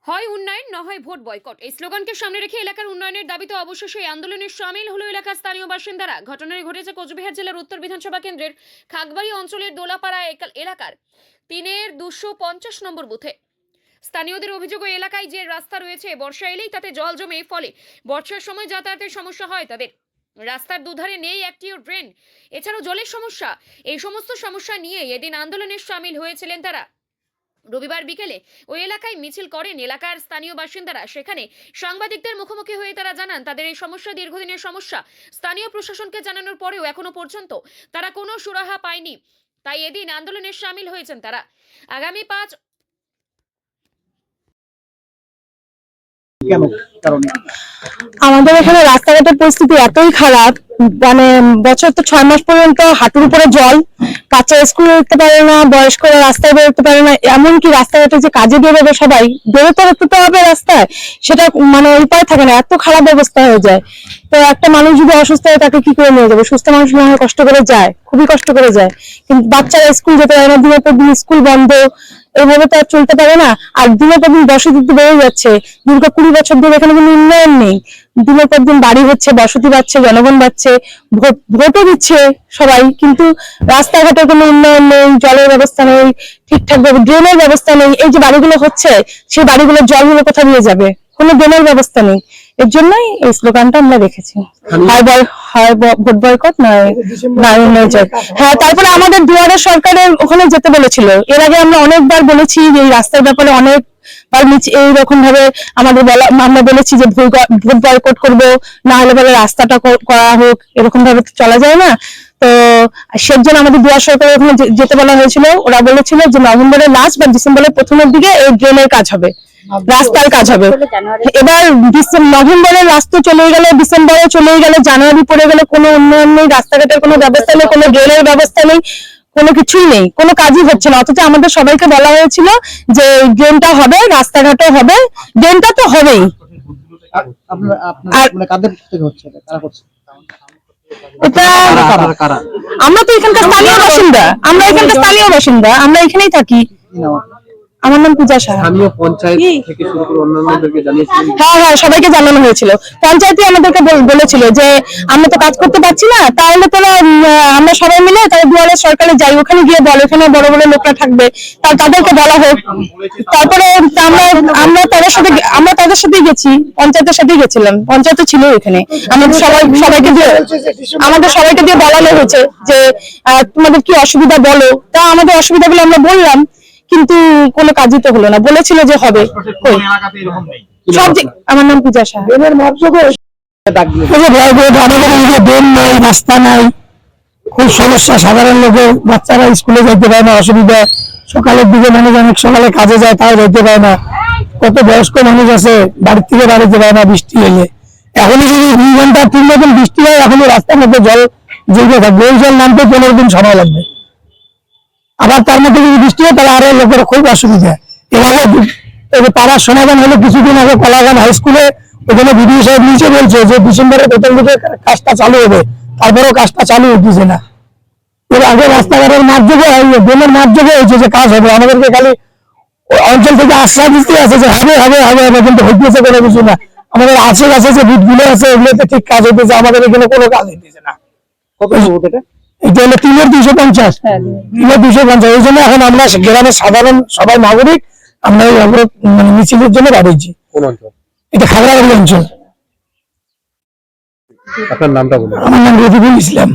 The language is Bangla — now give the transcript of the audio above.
হয় উন্নয়ন না হয় ভোট বয়কট, এই স্লোগানকে সামনে রেখে এলাকার উন্নয়নের দাবিতে অবশেষে এই আন্দোলনে সামিল হলো এলাকার স্থানীয় বাসিন্দারা। ঘটনাটি ঘটেছে কোচবিহার জেলার উত্তর বিধানসভা কেন্দ্রের খাগবাড়ি অঞ্চলের দোলাপাড়া এলাকার 250 নম্বর বুথে। স্থানীয়দের অভিযোগ, ওই এলাকায় যে রাস্তা রয়েছে বর্ষা এলেই তাতে জল জমে, ফলে বর্ষার সময় যাতায়াতের সমস্যা হয় তাদের। রাস্তার দুধারে নেই একটিও ড্রেন, এছাড়াও জলের সমস্যা। এই সমস্ত সমস্যা নিয়ে এদিন আন্দোলনে সামিল হয়েছিলেন তারা। রবিবার বিকেলে ওই এলাকায় মিছিল করেন এলাকার স্থানীয় বাসিন্দারা। সেখানে সাংবাদিকদের মুখোমুখি হয়ে তারা জানান তাদের এই সমস্যা দীর্ঘদিনের সমস্যা। স্থানীয় প্রশাসনকে জানানোর পরেও এখনো পর্যন্ত তারা কোনো সুরাহা পায়নি, তাই এদিন আন্দোলনে সামিল হয়েছেন তারা। আগামী 5 আমাদের এখানে রাস্তাঘাটের পরিস্থিতি এতই খারাপ, মানে বছর তো 6 মাস পর্যন্ত হাঁটুর উপরে জল, বাচ্চারা স্কুলে উঠতে পারে না, বয়স্করা রাস্তায় বেরোতে পারে না। এমনকি রাস্তাঘাটে যে কাজে বেরোবে সবাই, বেরোতে হবে রাস্তায়, সেটা মানে উপায় থাকে না, এত খারাপ অবস্থা হয়ে যায়। তো একটা মানুষ যদি অসুস্থ হয় তাকে কি করে নিয়ে যাবে? সুস্থ মানুষ না হয় কষ্ট করে যায়, খুবই কষ্ট করে যায়, কিন্তু বাচ্চারা স্কুল যেতে পারে না, দিনের পর দিন স্কুল বন্ধ, এভাবে তো আর চলতে পারে না। আর দিনের পর দিন বসতি বেড়ে যাচ্ছে, দীর্ঘ 20 বছর ধরে এখানে কোনো উন্নয়ন নেই। দিনের পর দিন বাড়ি হচ্ছে, বসতি বাড়ছে, জনগণ বাড়ছে, ভোটও দিচ্ছে সবাই, কিন্তু রাস্তাঘাটের কোনো উন্নয়ন নেই, জলের ব্যবস্থা নেই, ঠিকঠাক ভাবে ড্রেনের ব্যবস্থা নেই। এই যে বাড়িগুলো হচ্ছে, সেই বাড়িগুলোর জলগুলো কোথায় নিয়ে যাবে? কোনো ড্রেনের ব্যবস্থা নেই। এর জন্যই এই স্লোগানটা আমরা রেখেছি, হয় ভোট বয়কট নয় উন্নয়ন চাই। হ্যাঁ, তারপরে আমাদের দুয়ারে সরকারের ওখানে যেতে বলেছিল। এর আগে আমরা অনেকবার বলেছি যে এই রাস্তার ব্যাপারে, অনেক এইরকম ভাবে আমরা বলেছি যে ভোট বয়কট করবো, না হলে বলে রাস্তাটা করা হোক, এরকম ভাবে চলা যায় না। তো সেজন্য আমাদের দুয়ার সরকারের ওখানে যেতে বলা হয়েছিল। ওরা বলেছিল যে নভেম্বরের লাস্ট বা ডিসেম্বরের প্রথমের দিকে এই ড্রেনের কাজ হবে, রাস্তার কাজ হবে। এবার নভেম্বরের রাস্তা চলে গেলে, ডিসেম্বরে চলে গেলে, জানুয়ারি পড়ে গেলে, কোনো উন্নয়ন নেই, রাস্তাঘাটের কোনো ব্যবস্থা নেই, কোনো ড্রেনের ব্যবস্থা নেই, কোনো কিছুই নেই, কোনো কাজই হচ্ছে না। অথচ আমাদের সবাইকে বলা হয়েছিল যে ড্রেনটা হবে, রাস্তাঘাটও হবে, ড্রেনটা তো হবেই। এটা আমরা তো এখানকার স্থানীয় বাসিন্দা, আমরা এখানেই থাকি। আমার নাম পূজা সাহা। স্থানীয় পঞ্চায়েত থেকে শুরু করে অন্যান্যদেরকে জানিয়েছিলেন? হ্যাঁ, সবাইকে জানানো হয়েছিল। পঞ্চায়েতই আমাদেরকে বলেছিল যে আমরা তো কাজ করতে পারছি না, তাহলে তোরা আমরা সবাই মিলে তাহলে দুয়ারে সরকারে যাই, ওখানে গিয়ে বল, ওখানে বড় বড় লোকরা থাকবে, তাদেরকে বলা হোক। তারপরে আমরা তাদের সাথেই গেছি, পঞ্চায়েতের সাথেই গেছিলাম, পঞ্চায়েত ছিল এখানে। আমাদের সবাইকে দিয়ে বলানো হয়েছে যে তোমাদের কি অসুবিধা বলো। তা আমাদের অসুবিধাগুলো আমরা বললাম, কিন্তু কোনো কাজই তো হলো না। বলেছিল যে হবে। আমার নাম পূজা সাহা। রাস্তা নাই, খুব সমস্যা। সাধারণ লোকের বাচ্চারা স্কুলে যেতে পারে না, অসুবিধা। সকালের দিকে মানুষ অনেক সকালে কাজে যায়, তাও যেতে পারে না। কত বয়স্ক মানুষ আছে বাড়ির থেকে বাড়িতে পারে না বৃষ্টি হলে। এখনই যদি 2 ঘন্টা 3 রকম বৃষ্টি হয়, এখনই রাস্তার মধ্যে জল জমে থাকবে। ওই জল নামতে 15 দিন সময় লাগবে। আবার তার মধ্যে যদি বৃষ্টি হয় তাহলে আরো লোকের খুব অসুবিধা। এভাবে পাড়ার সমাধান হলো কিছুদিন আগে কলাগান হাই স্কুলে, ওখানে বিডিও সাহেব নিচে বলছে যে ডিসেম্বরের প্রথম দিকে কাজটা চালু হবে, তারপরেও কাজটা চালু হচ্ছে না। এর আগে রাস্তাঘাটের মাধ্যমে ড্রেনের মাধ্যমে হয়েছে যে কাজ হবে, আমাদেরকে খালি অঞ্চল থেকে আশ্বাস দিতে আছে যে হবে হবে হবে, কিন্তু হইতেছে কোনো কিছু না। আমাদের আশেপাশে যে বুথগুলো আছে ওগুলোতে ঠিক কাজ হইতেছে, আমাদের এখানে কোনো কাজ হইতেছে না। এটা হলো 250, 250। ওই জন্য এখন আমরা গ্রামের সাধারণ সবাই নাগরিক আমরা এই অবরোধ মানে মিছিলের জন্য দাঁড়িয়েছি। এটা খাগড়াবাড়ি অঞ্চল। আপনার নামটা বলুন। আমার নাম রফিকুল ইসলাম।